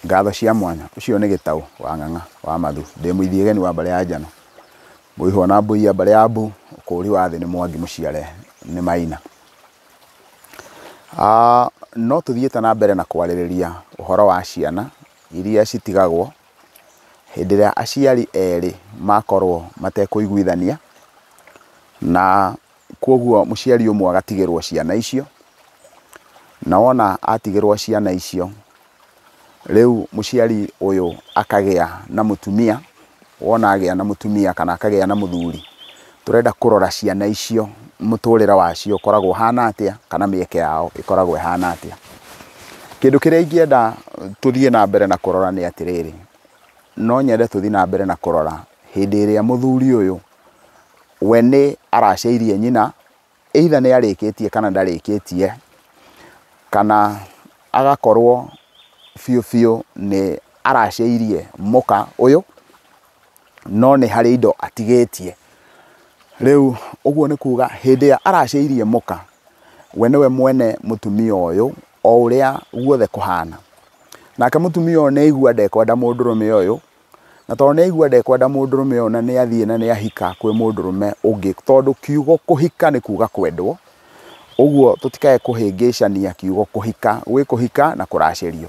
Ngatho cia mwanya ucio nĩ Gĩtaũ wa Ng'ang'a wa Mathu ndĩ mũithiegeni wa Mbare ya Njano mũihwo na mbũi ya Mbare ya Mbu ũkũri wa thĩ nĩ Mwangi mũciare nĩ Maina. No tuthiĩte na mbere na kwarĩrĩria ũhoro wa ciana iria citigagwo hĩndĩ ĩrĩa aciari erĩ makorwo matekũiguithania, na kwoguo mũciari ũmwe agatigĩrwo ciana icio, na wona atigĩrwo ciana icio rĩu mũciari ũyũ akagĩa na mũtumia. Wona agĩa na mũtumia kana akagĩa na mũthuri, turenda kũrora ciana icio mũtũrĩre wacio ũkoragwo hana atĩa kana mĩeke yao ĩkoragwo ĩhana atĩa. Kĩndũ kĩrĩa ingĩenda tũthiĩ na mbere na kũrora nĩ atĩrĩrĩ, no nyende tũthiĩ na mbere na kũrora hĩndĩ ĩrĩa mũthuri ũyũ we nĩ aracĩirie nyina, either nĩ arĩkĩtie kana ndarĩkĩtie, kana agakorwo biũ nĩ aracĩirie mũka ũyũ no nĩ harĩ indo atigĩtie. Rĩu ũguo nĩ kuga hĩndĩ ĩrĩa aracĩirie mũka, we nĩwe mwene mũtumia ũyũ o ũrĩa guothe kũhana. Nake mũtumia ũyũ nĩ aigua ndekwenda mũndũrũme ũyũ, na tondũ nĩ aigua ndekwenda mũndũrũme ũyũ na nĩ athiĩ na nĩ ahika kwĩ mũndũrũme ũngĩ, tondũ kiugo kũhika nĩ kuga kwendwo, ũguo tũtikae kũhĩngĩcania kiugo kũhika, gwĩ kũhika na kũracĩrio.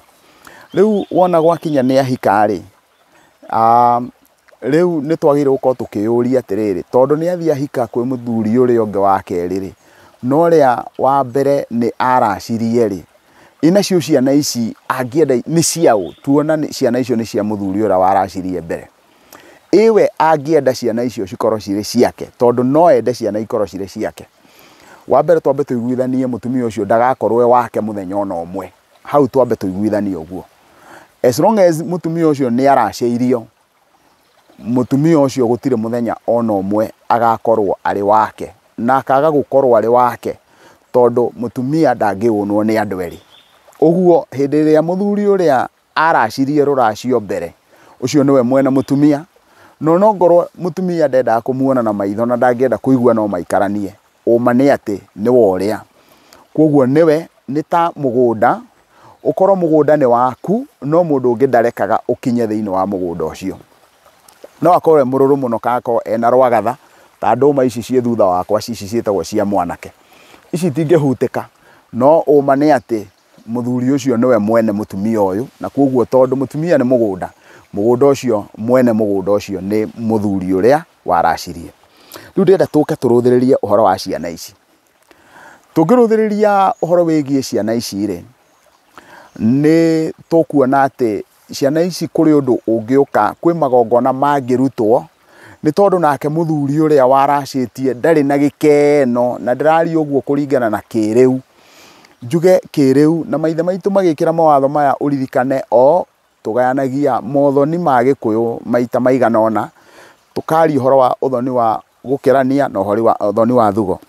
Rĩu wona gwakinya nĩ ahika rĩ, rĩu nĩ twagĩrĩirwo gũkorwo tũkĩyũria atĩrĩrĩ, tondũ nĩ athiĩ ahika kwĩ mũthuri ũrĩa ũngĩ wa kerĩ rĩ, no ũrĩa wa mbere nĩ aracirie rĩ, inacio ciana ici angĩenda nĩ ciaũ, tuona ciana icio nĩ cia mũthuri ũrĩa waracirie mbere. Iwe angĩenda ciana icio cikorwo cirĩ ciake, tondũ no ende ciana ikorwo cirĩ ciake, wa mbere twambe tũiguithanie mũtumia ũcio ndagakorwo wake mũthenya ona ũmwe. Hau twambe tũiguithanie ũguo. As long as mũtumia ũcio nĩ aracĩirio, mũtumia ũcio gũtirĩ mũthenya ona ũmwe agakorwo arĩ wake, na akaga gũkorwo arĩ wake tondũ mũtumia ndangĩũnwo nĩ andũ erĩ. Ũguo hĩndĩ ĩrĩa mũthuri ũrĩa aracirie rũracio mbere, ũcio nĩwe mwene mũtumia, no ngorwo mũtumia ndendaga kũmuona na maitho na ndangĩenda kũigua no maikaranie, ũma nĩ atĩ nĩ wa ũrĩa. Kwoguo nĩwe nĩ ta mũgũnda, ũkorwo mũgũnda nĩ waku no mũndũ ũngĩ ndarekaga ũkinye thĩinĩ wa mũgũnda ũcio. No akorwo mũrũrũ mũno kana akorwo ena rwagatha, ta ndũma ici ciĩ thutha wakwa ici ciĩtagwo cia mwanake, ici itingĩhutĩka, no ũma nĩ atĩ mũthuri ũcio nĩwe mwene mũtumia ũyũ, na kwoguo tondũ mũtumia nĩ mũgũnda, mũgũnda ũcio mwene mũgũnda ũcio nĩ mũthuri ũrĩa waracirie. Rĩu ndĩrenda tũke tũrũthĩrĩrie ũhoro wa ciana ici. Tũngĩrũthĩrĩria ũhoro wĩgiĩ ciana ici rĩ, nĩ tũkuona atĩ ciana ici kũrĩ ũndũ ũngĩũka, kwĩ magongona mangĩrutwo, nĩ tondũ nake mũthuri ũrĩa waracĩtie ndarĩ na gĩkeno, na ndĩraria ũguo kũringana na kĩrĩu, njuge kĩrĩu, na maithe maitũ magĩkĩra mawatho maya ũririkane o tũgayanagia mothoni ma Gĩkũyũ maita maigana ũna, tũkaria ũhoro wa ũthoni wa gũkĩrania na ũthoni wa thugo.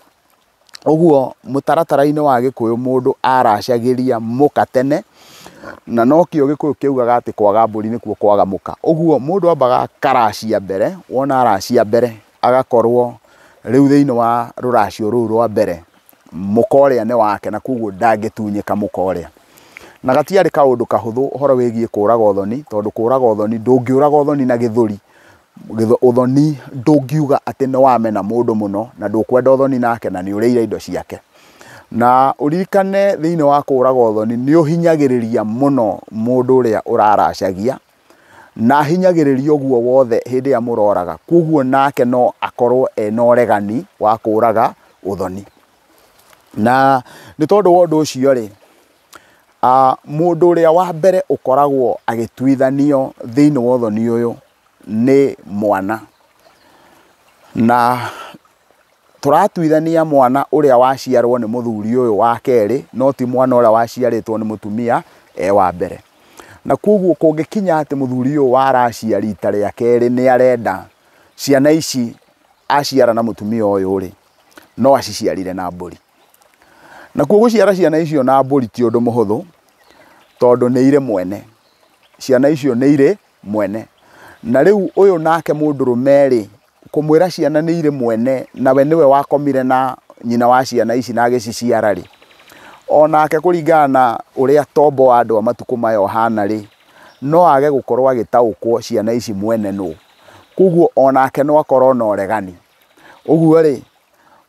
Ũguo mũtaratara-inĩ wa Gĩkũyũ mũndũ aracagĩria mũka tene, na no kĩo Gĩkũyũ kĩugaga atĩ kwaga mbũri nĩkuo kwaga mũka. Ũguo mũndũ ambaga akaracia mbere, wona aracia mbere agakorwo rĩu thĩinĩ wa rũracio rũu rwa mbere mũka ũrĩa nĩ wake, na kwoguo ndangĩtunyĩka mũka ũrĩa. Na gatiarĩ kaũndũ kahũthũ ũhoro wĩgiĩ kũraga ũthoni, tondũ kũraga ũthoni ndũngĩũraga ũthoni na gĩthũri. Ũthoni ndũngiuga atĩ nĩ wamena mũndũ mũno na ndũkwenda ũthoni nake na nĩ ũrĩire indo ciake. Na ũririkane thĩinĩ wa kũraga ũthoni nĩ ũhinyagĩrĩria mũno mũndũ ũrĩa ũraracagia, na hinyagĩrĩria ũguo wothe hĩndĩ ĩrĩa mũroraga, kwoguo nake no akorwo ena ũregani wa kũraga ũthoni. Na nĩ tondũ wa ũndũ ũcio rĩ, mũndũ ũrĩa wa mbere ũkoragwo agĩtuithanio thĩinĩ wa ũthoni ũyũ nĩ mwana, na tũratuithania mwana ũrĩa waciarwo nĩ mũthuri ũyũ wa kerĩ, no ti mwana ũrĩa waciarĩtwo nĩ mũtumia wa mbere. Na kwoguo kũngĩkinya atĩ mũthuri ũyũ waracia rita rĩa kerĩ nĩ arenda ciana ici aciara na mũtumia ũyũ rĩ, no aciciarire na mbũri. Na kwoguo gũciara ciana icio na mbũri ti ũndũ mũhũthũ, tondũ nĩ irĩ mwene, ciana icio nĩ irĩ mwene. Na rĩu ũyũ nake mũndũrũme rĩ, kũmwĩra ciana nĩ irĩ mwene na we nĩwe wakomire na nyina wa ciana ici na agĩciciara rĩ, onake kũringana na ũrĩa tombo wa andũ a matukũ maya ũhana rĩ, no age gukorwo agitaukwo ciana ici mwene no, koguo onake no akorwo na uregani. Uguo ri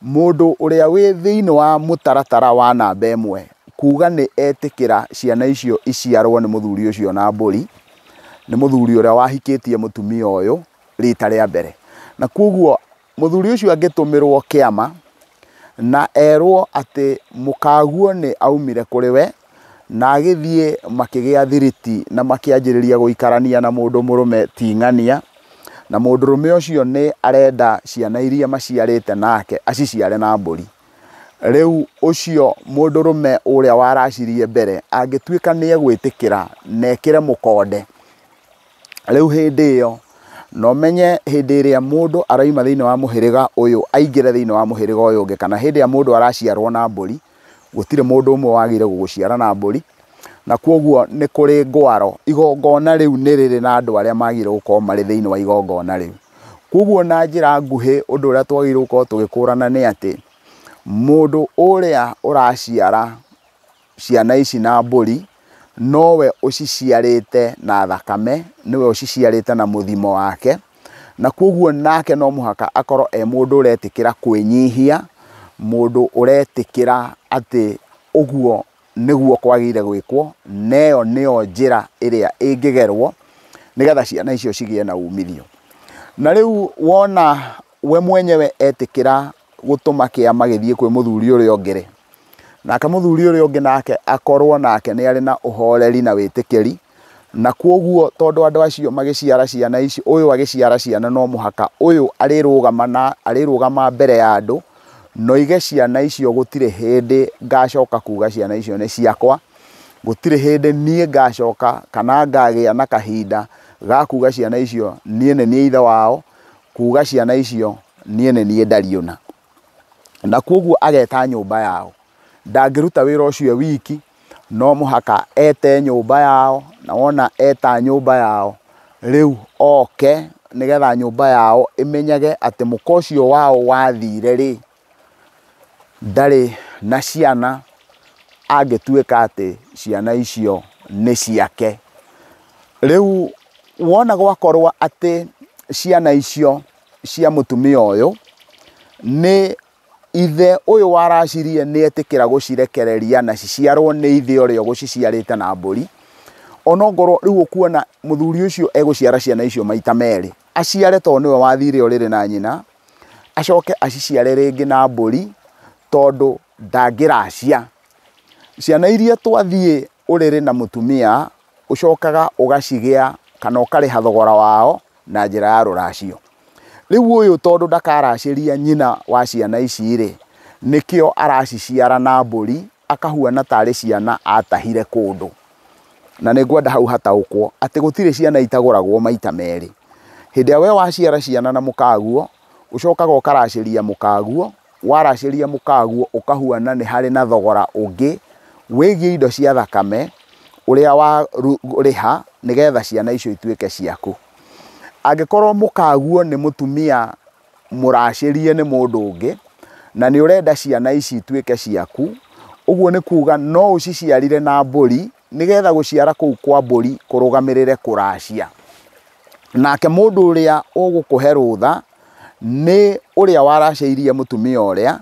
mundu uria wi thiini wa mutaratara wa namba imwe kuga ni etikira ciana icio iciarwo ni muthuri ucio na mburi, ni muthuri uria wahikitie mutumia uyu rita ria mbere, na koguo muthuri ucio angitumirwo kiama na erwo ati mukaguo ni aumire kuri we na agithie makigia thiriti na makianjiriria guikarania na mundu murume ting'ania, na mundurume ucio ni arenda ciana iria maciarite nake aciciare na mburi. Riu ucio mundurume uria waracirie mbere angituika ni egwitikira nekire mukonde, riu hindi iyo no menye hindi iria mundu araima thiini wa muhiriga uyu aingire thiini wa muhiriga uyu ungi, kana hindi ya mundu araciarwo na mburi, gutire mundu umwe wagire guguciara na mburi, na koguo ni kuri ngwaro. Igongona riu ni riri na andu aria magire gukorwo mari thiini wa igongona riu. Koguo na njira nguhi undu uria twagire gukorwo tugikurana ni ati mundu uria uraciara ciana ici na mburi nowe uciciarite na thakame, niwe uciciarite na muthimo wake, na koguo nake no muhaka akorwo mundu uretikira kwinyihia, mundu uretikira ati uguo niguo kwagire gwikwo, neyo niyo njira iria ingigerwo nigetha ciana icio cigie na umithio. Na riu wona we mwenyewe etikira gutuma kiama githie kwi muthuri uria ungire, nake muthuri uria ungi nake akorwo nake ni ari na uhoreri na witikiri, na koguo tondu andu acio magiciara ciana ici, uyu agiciara ciana no muhaka uyu arirugama mbere ya andu no ige ciana icio. Gutire hindi ngacoka kuga ciana icio ni ciakwa, gutire hindi nie ngacoka kana ngagia na kahinda ga kuga ciana icio nie ni nie ithe wao, kuga ciana icio nie ni nie ndariona. Na koguo ageta nyumba yao, ndangiruta wira ucio wiki, no muhaka ete nyumba yao, na wona eta nyumba yao riu oke nigetha nyumba yao imenyage ati muka ucio wao wathire ri ndari na ciana, angituika ati ciana icio ni ciake. Riu wona gwakorwo ati ciana icio cia mutumia uyu ni ithe uyu waracirie ni etikira gucirekereria na ciciarwo ni ithe uria guciciarite na mburi, onongorwo riu ukuona muthuri ucio eguciara ciana icio maita meri, aciare to niwe wathire uriri na nyina, acoke aciciare ringi na mburi tondu ndangiracia. Ciana iria twathie uriri na mutumia ucokaga ugacigia kana ukariha thogora wao na njira ya ruracio. Riu uyu tondu ndakaraciria nyina wa ciana ici ri, nikio araciciara na mburi akahuana tari ciana atahire kundu. Na ningwenda hau hataukwo ati gutire ciana itaguragwo maita meri. Hindi ya we waciara ciana na mukaguo ucokaga ukaraciria mukaguo, waraciria mukaguo ukahuana ni hari na thogora ungi wigie indo cia thakame uria wa riha nigetha ciana icio ituike ciaku. Angikorwo mukaguo ni mutumia muracirie ni mundu ungi na ni urenda ciana ici ituike ciaku, uguo ni kuga no uciciarire na mburi nigetha guciara kuu kwa mburi kurugamirire kuracia. Nake mundu uria ugukuhe rutha ni uria waraceirie mutumia uria,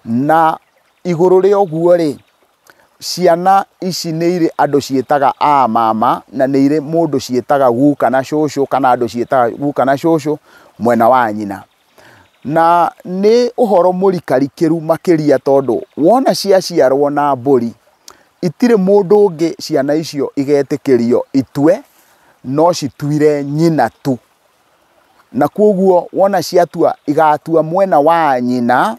na iguru ria uguo ri ciana ici ni iri andu cietaga a mama na ni iri mundu cietaga guka na shosho, kana andu cietaga guka na shosho mwena wa nyina. Na ni uhoro murikarikiru makiria tondu wona ciaciarwo na mburi itire mundu ungi ciana icio igetikirio itue, no cituire nyina tu. Na koguo wona ciatua igatua mwena wa nyina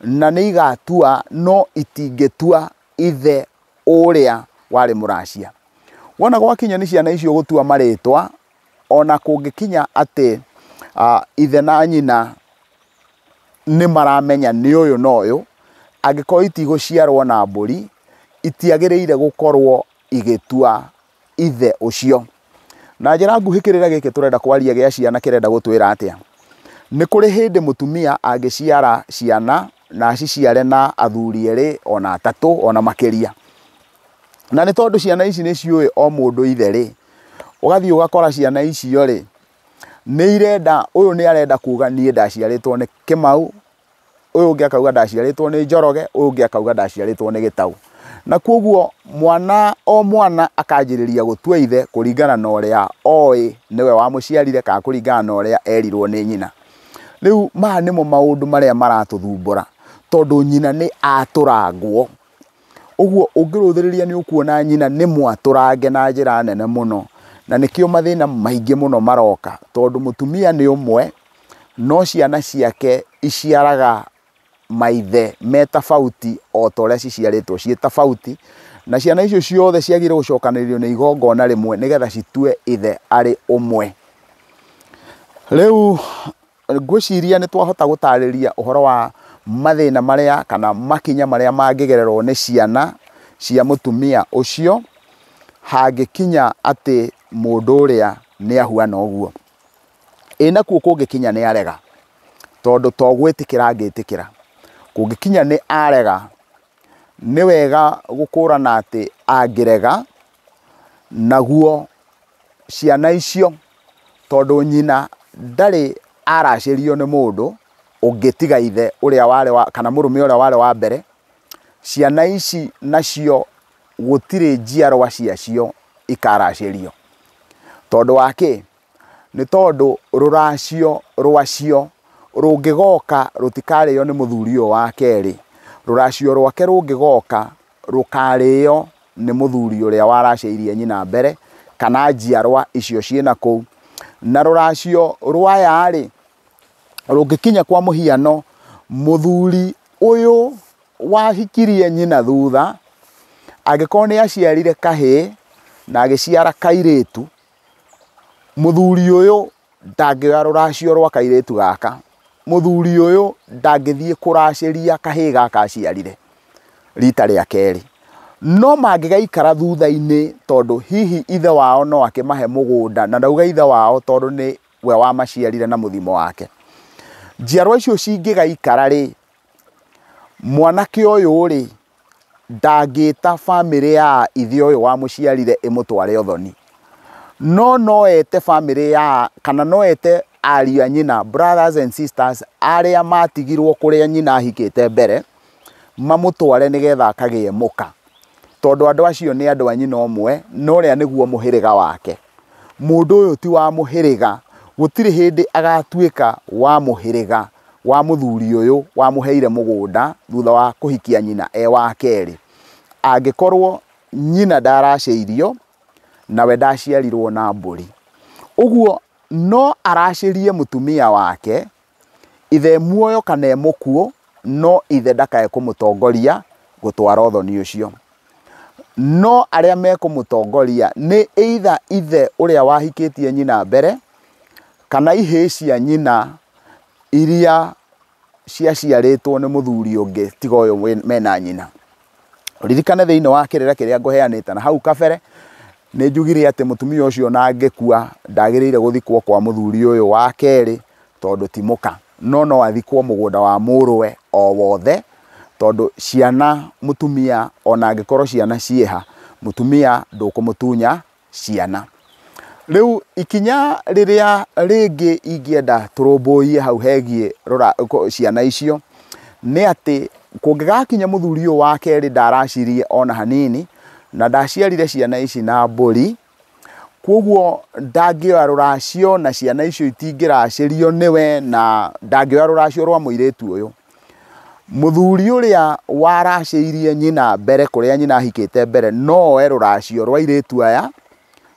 na ni igatua no itingetua ithe uria wari muracia. Wona gwakinya ni ciana icio gutua maritwa, ona kungikinya ati ithe na nyina ni maramenya ni uyu no uyu, angikorwo itiguciarwo na mburi itiagiriire gukorwo igitua ithe ucio. Na njira nguhikirira giki turenda kwaria gia ciana kirenda gutwira atia, ni kuri hindi mutumia angiciara ciana na aciciare na athuri eri ona atatu ona makiria. Na ni tondu ciana ici ni ciuĩ o mundu ithe ri, ugathii ugakora ciana icio ri ni irenda uyu ni arenda kuga nie ndaciaritwo ni Kimau, uyu ungi akauga ndaciaritwo ni Njoroge, uyu ungi akauga ndaciaritwo ni Gitau. Na koguo mwana o mwana akanjiriria gutua ithe kuringana na uria oi niwe wa muciarire ka kuringana na uria erirwo ni nyina. Riu ma nimo maundu maria maratuthumbura tondu nyina ni aturangwo. Uguo ungiruthiriria ni ukuona nyina ni mwaturange na njira nene muno, na nikio mathina maingi muno maroka tondu mutumia ni umwe no ciana ciake iciaraga maithe me tofauti o toria ciciaritwo cie tofauti, na ciana icio ciothe ciagire gucokanirio ni igongona rimwe nigetha citue ithe ari umwe. Riu ngwiciria ni twahota gutariria uhoro wa mathina maria kana makinya maria mangigererwo ni ciana cia mutumia ucio hangikinya ati mundu uria ni ahuana uguo. Ina kuo kungikinya ni arega tondu to gwitikira angitikira. Kungikinya ni arega ni wega gukurana ati angirega naguo ciana icio tondu nyina ndari aracirio ni mundu ungitiga ithe uria wari kana murume uria wari wa mbere. Ciana ici nacio gutire njiarwa ciacio ikaracirio tondu waki ni tondu ruracio rwacio rungigoka rutikario ni muthuri uyu wa keri. Ruracio rwake rungigoka rukario ni muthuri uria waraciirie nyina mbere kana njiarwa icio ciena kou. Na ruracio rwaya ri rungikinya kwa muhiano muthuri uyu wahikirie nyina thutha angikorwo ni aciarire kahii na agiciara kairitu, muthuri uyu ndangioya ruracio rwa kairitu gaka. Muthuri uyu ndangithie kuraciria kahii gaka aciarire rita ria keri. No mangigaikara thutha-ini tondu hihi ithe wao no akimahe mugunda, na ndauga ithe wao tondu ni we wa maciarire na muthimo wake. Njiarwa icio cingigaikara ri mwanake uyu ri ndangita family ya ithe uyu wa muciarire imutware uthoni, no ete family ya kana no ete ariu a nyina, brothers and sisters aria matigirwo kuria nyina ahikite mbere, mamutware nigetha akagie muka tondu andu acio ni andu a nyina umwe no ria niguo muhiriga wake. Mundu uyu ti wa muhiriga, gutiri hindi agatuika wa muhiriga wa muthuri uyu wa muheire mugunda thutha wa kuhikia nyina wa keri. Angikorwo nyina ndaraciirio nawe ndaciarirwo na mburi, uguo no aracirie mutumia wake ithe muoyo kana mukuo, no ithe ndakae kumutongoria gutwara uthoni ucio. No aria mekumutongoria ni either ithe uria wahikitie nyina mbere kana ihii cia nyina iria ciaciaritwo ni muthuri ungi tiga uyu mena nyina. Ririkane thiini wa kirira kiria nguheanite na hau kabere ni njugire ati mutumia ucio na ngikua ndagiriire guthikwo kwa muthuri uyu wa keri tondu ti muka, no athikwo mugunda wa muruwe o wothe tondu ciana mutumia ona angikorwo ciana cieha mutumia ndukumutunya ciana. Riu ikinya riria ringi ingienda turumbuie hau hegie ciana icio ni ati kungigakinya muthuri uyu wa keri ndaracirie ona hanini na ndaciarire ciana ici na mburi, koguo ndangioya ruracio na ciana icio itingiracirio niwe na ndangioya ruracio rwa muiritu uyu. Muthuri uria waraciirie nyina mbere kuria nyina ahikite mbere no oe ruracio rwa iritu aya,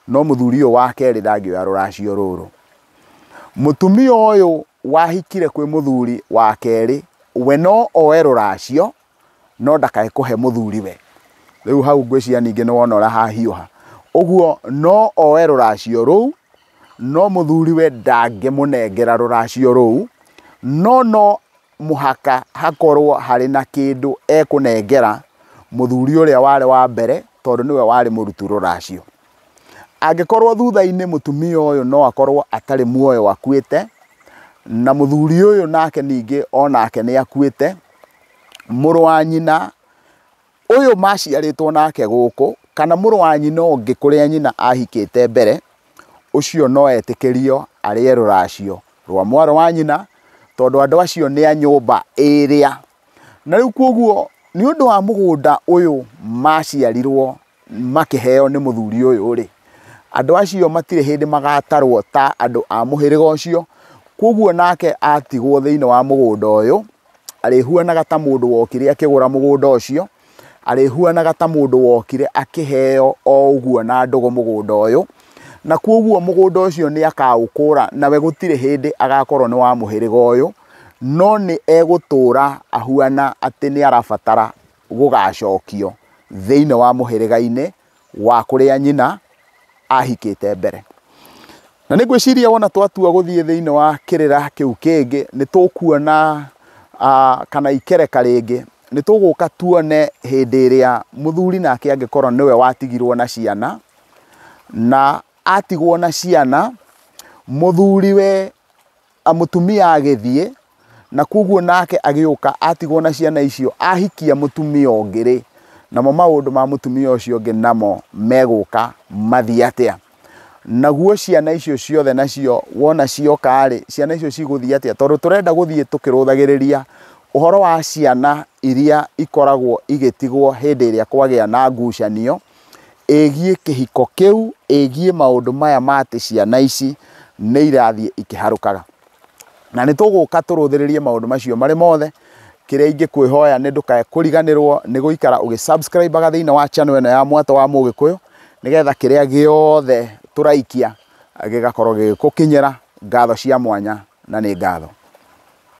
no muthuri uyu wa keri ndangioya ruracio ruru. Mutumia uyu wahikire kwi muthuri wa keri we no oe ruracio no ndakae kuhe muthuri we. Riu hau ngwiciria ningi ni wona ura hahiuha, uguo no oe ruracio ruu no muthuri we ndangimunengera ruracio ruu, no muhaka hakorwo hari na kindu ekunengera muthuri uria wari wa mbere tondu niwe wari murutu ruracio. Angikorwo thutha-ini mutumia uyu no akorwo atari muoyo akuite na muthuri uyu nake ningi onake ni akuite, muru wa nyina uyu maciaritwo nake guku kana muru wa nyina ungi kuria nyina ahikite mbere ucio no etĩkĩrio arĩe rũracio rwa mwaro wa nyina, tondũ andũ acio nĩ a nyũmba ĩrĩa. Na rĩu koguo nĩ ũndũ wa mũgũnda ũyũ maciarirwo makĩheo nĩ mũthuri ũyũ rĩ, andũ acio matirĩ hĩndĩ magatarwo ta andũ a mũhĩrĩga ũcio. Koguo nake atigwo thĩinĩ wa mũgũnda ũyũ, arĩhuanaga ta mũndũ wokire akĩgũra mũgũnda ũcio, arĩhuanaga ta mũndũ wokire akĩheo o ũguo na ndũgũ mũgũnda ũyũ. Na koguo mũgũnda ũcio nĩ akaũkũra, nawe gũtirĩ hĩndĩ agakorwo nĩ wa mũhĩrĩga ũyũ, no nĩ egũtũra ahuana atĩ nĩ arabatara gũgacokio thĩinĩ wa mũhĩrĩga-inĩ wa kũrĩa nyina ahikĩte mbere. Na nĩ ngwĩciria wona twatua gũthiĩ thĩinĩ wa kĩrĩra kĩu kĩngĩ, nĩ tũkuona kana ikereka rĩngĩ, nĩ tũgũka tuone hĩndĩ ĩrĩa mũthuri nake angĩkorwo nĩwe watigirwo na ciana, na atigwo na ciana, mũthuri we mũtumia agĩthiĩ, na koguo nake agĩũka atigwo na ciana icio, ahikia mũtumia ũngĩ rĩ, namo maũndũ ma mũtumia ũcio ũngĩ namo megũka mathiĩ atĩa. Naguo ciana icio ciothe nacio wona cioka rĩ, ciana icio cigũthiĩ atĩa, tondũ tũrenda gũthiĩ tũkĩrũthagĩrĩria ũhoro wa ciana iria ikoragwo igĩtigwo hĩndĩ ĩrĩa kwagĩa na ngucanio ĩgiĩ kĩhiko kĩu, ĩgiĩ maũndũ maya ma atĩ ciana ici nĩ irathiĩ ikĩharũkaga. Na nĩ tũgũka tũrũthĩrĩrie maũndũ macio marĩ mothe. Kĩrĩa ingĩkwĩhoya nĩ ndũkae kũriganĩrwo nĩ gũikara ũgĩ-subscribe-aga thĩinĩ wa channel ĩno ya Mwatũ wa Mũgĩkũyũ, nĩgetha kĩrĩa gĩothe tũraikia gĩgakorwo gĩgĩgũkinyĩra. Ngatho cia mwanya na nĩ ngatho.